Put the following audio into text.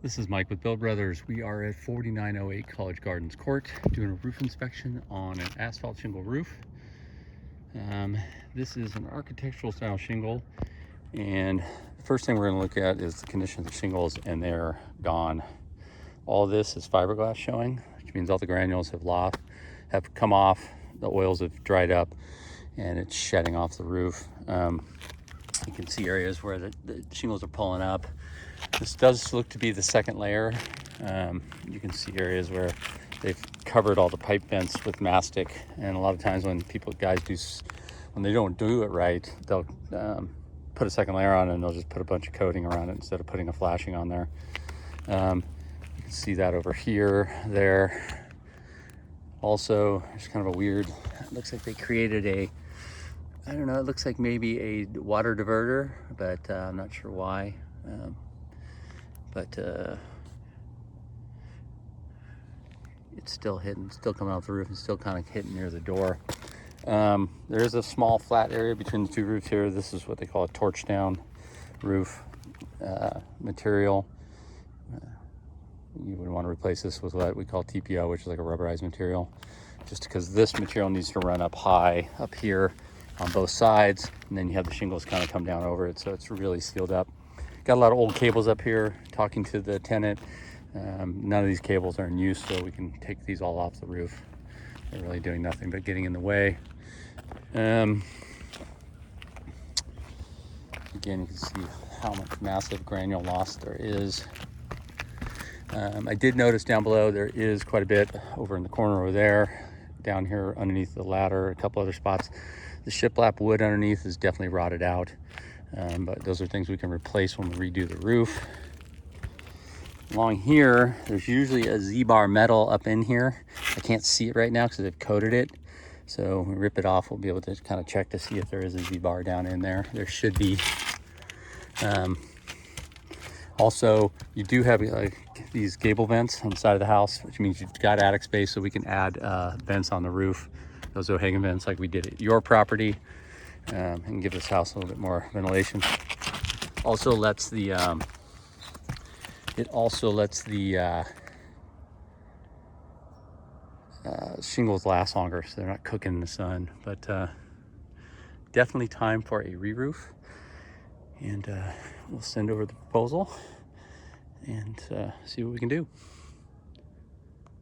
This is Mike with Bill Brothers. We are at 4908 College Gardens Court doing a roof inspection on an asphalt shingle roof. This is an architectural style shingle, and the first thing we're going to look at is the condition of the shingles, and they're gone. All this is fiberglass showing, which means all the granules have come off, the oils have dried up, and it's shedding off the roof. You can see areas where the shingles are pulling up. This does look to be the second layer. You can see areas where they've covered all the pipe vents with mastic, and a lot of times when when they don't do it right, they'll put a second layer on and they'll just put a bunch of coating around it instead of putting a flashing on there. You can see that over here, there. Also, it's kind of a weird, it looks like they created I don't know, it looks like maybe a water diverter, but I'm not sure why. It's still coming off the roof and still kind of hitting near the door. There is a small flat area between the two roofs here. This is what they call a torch down roof material. You would want to replace this with what we call TPO, which is like a rubberized material, just because this material needs to run up high up here on both sides, and then you have the shingles kind of come down over it, so it's really sealed up. Got a lot of old cables up here. Talking to the tenant, none of these cables are in use, so we can take these all off the roof. They're really doing nothing but getting in the way. Again, you can see how much massive granule loss there is. I did notice down below there is quite a bit over in the corner over there, down here underneath the ladder, a couple other spots. The shiplap wood underneath is definitely rotted out, but those are things we can replace when we redo the roof. Along here, there's usually a Z-bar metal up in here. I can't see it right now because they've coated it. So when we rip it off, we'll be able to kind of check to see if there is a Z-bar down in there. There should be. Also, you do have these gable vents on the side of the house, which means you've got attic space, so we can add vents on the roof. Those O'Hagan vents like we did at your property, and give this house a little bit more ventilation. Also lets the shingles last longer, so they're not cooking in the sun. But definitely time for a re-roof, and we'll send over the proposal and see what we can do.